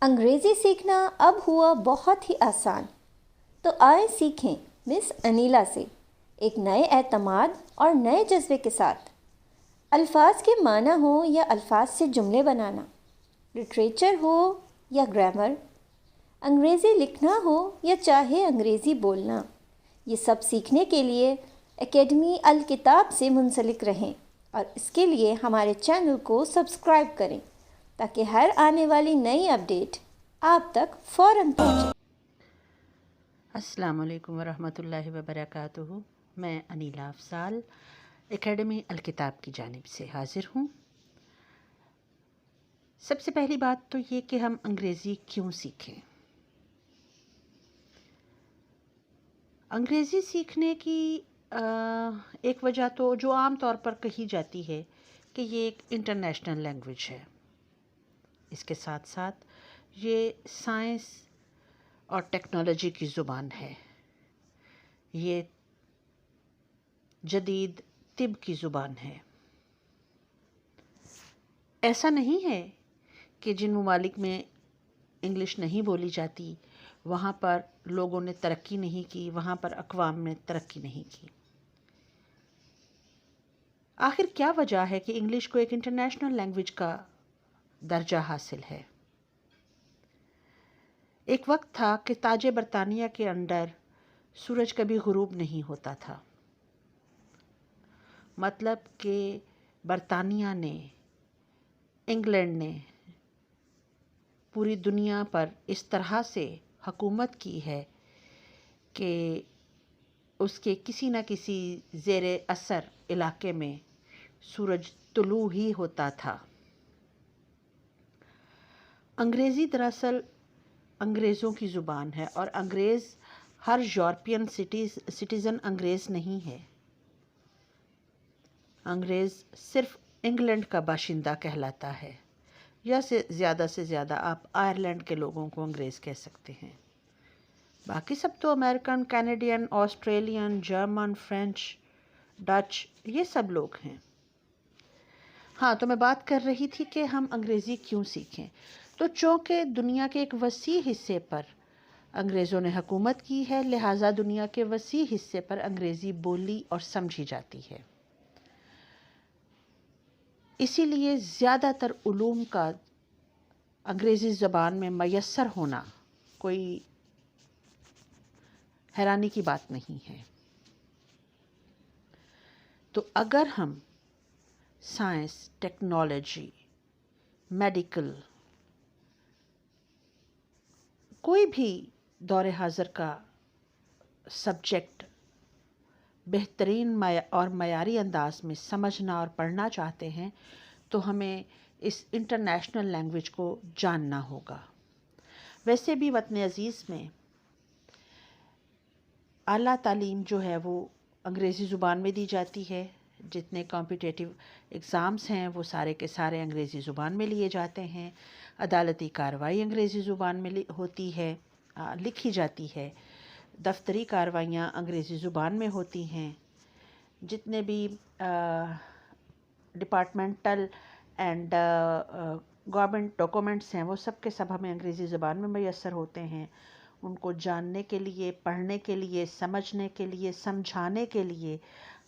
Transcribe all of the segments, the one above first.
انگریزی سیکھنا اب ہوا بہت ہی آسان، تو آئیں سیکھیں مس انیلا سے ایک نئے اعتماد اور نئے جذبے کے ساتھ۔ الفاظ کے معنی ہوں یا الفاظ سے جملے بنانا، لٹریچر ہو یا گرامر، انگریزی لکھنا ہو یا چاہے انگریزی بولنا، یہ سب سیکھنے کے لیے اکیڈمی الکتاب سے منسلک رہیں اور اس کے لیے ہمارے چینل کو سبسکرائب کریں تاکہ ہر آنے والی نئی اپڈیٹ آپ تک فوراً پہنچے۔ السلام علیکم ورحمۃ اللہ وبرکاتہ۔ میں انیلا افضال اکیڈمی الکتاب کی جانب سے حاضر ہوں۔ سب سے پہلی بات تو یہ کہ ہم انگریزی کیوں سیکھیں۔ انگریزی سیکھنے کی ایک وجہ تو جو عام طور پر کہی جاتی ہے کہ یہ ایک انٹرنیشنل لینگویج ہے، اس کے ساتھ ساتھ یہ سائنس اور ٹیکنالوجی کی زبان ہے، یہ جدید طب کی زبان ہے۔ ایسا نہیں ہے کہ جن ممالک میں انگلش نہیں بولی جاتی وہاں پر لوگوں نے ترقی نہیں کی، وہاں پر اقوام نے ترقی نہیں کی۔ آخر کیا وجہ ہے کہ انگلش کو ایک انٹرنیشنل لینگویج کا درجہ حاصل ہے؟ ایک وقت تھا کہ تاج برطانیہ کے انڈر سورج کبھی غروب نہیں ہوتا تھا، مطلب کہ برطانیہ نے، انگلینڈ نے پوری دنیا پر اس طرح سے حکومت کی ہے کہ اس کے کسی نہ کسی زیر اثر علاقے میں سورج طلوع ہی ہوتا تھا۔ انگریزی دراصل انگریزوں کی زبان ہے اور انگریز ہر یورپین سٹیزن انگریز نہیں ہے۔ انگریز صرف انگلینڈ کا باشندہ کہلاتا ہے، یا زیادہ سے زیادہ آپ آئرلینڈ کے لوگوں کو انگریز کہہ سکتے ہیں۔ باقی سب تو American, Canadian, Australian, German, French, Dutch, یہ سب لوگ ہیں۔ ہاں، تو میں بات کر رہی تھی کہ ہم انگریزی کیوں سیکھیں۔ تو چونکہ دنیا کے ایک وسیع حصے پر انگریزوں نے حکومت کی ہے، لہٰذا دنیا کے وسیع حصے پر انگریزی بولی اور سمجھی جاتی ہے۔ اسی لیے زیادہ تر علوم کا انگریزی زبان میں میسر ہونا کوئی حیرانی کی بات نہیں ہے۔ تو اگر ہم سائنس، ٹیکنالوجی، میڈیکل، کوئی بھی دور حاضر کا سبجیکٹ بہترین اور معیاری انداز میں سمجھنا اور پڑھنا چاہتے ہیں تو ہمیں اس انٹرنیشنل لینگویج کو جاننا ہوگا۔ ویسے بھی وطن عزیز میں اعلیٰ تعلیم جو ہے وہ انگریزی زبان میں دی جاتی ہے، جتنے کمپیٹیٹیو ایگزامس ہیں وہ سارے کے سارے انگریزی زبان میں لیے جاتے ہیں، عدالتی کارروائی انگریزی زبان میں ہوتی ہے، لکھی جاتی ہے، دفتری کارروائیاں انگریزی زبان میں ہوتی ہیں، جتنے بھی ڈپارٹمنٹل اینڈ گورنمنٹ ڈاکومنٹس ہیں وہ سب کے سب ہمیں انگریزی زبان میں میسر ہوتے ہیں۔ ان کو جاننے کے لیے، پڑھنے کے لیے، سمجھنے کے لیے، سمجھانے کے لیے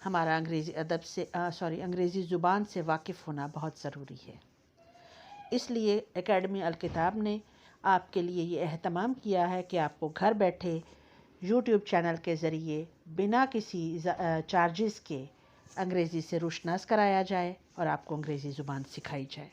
ہمارا انگریزی زبان سے واقف ہونا بہت ضروری ہے۔ اس لیے اکیڈمی الکتاب نے آپ کے لیے یہ اہتمام کیا ہے کہ آپ کو گھر بیٹھے یوٹیوب چینل کے ذریعے بنا کسی چارجز کے انگریزی سے روشناس کرایا جائے اور آپ کو انگریزی زبان سکھائی جائے۔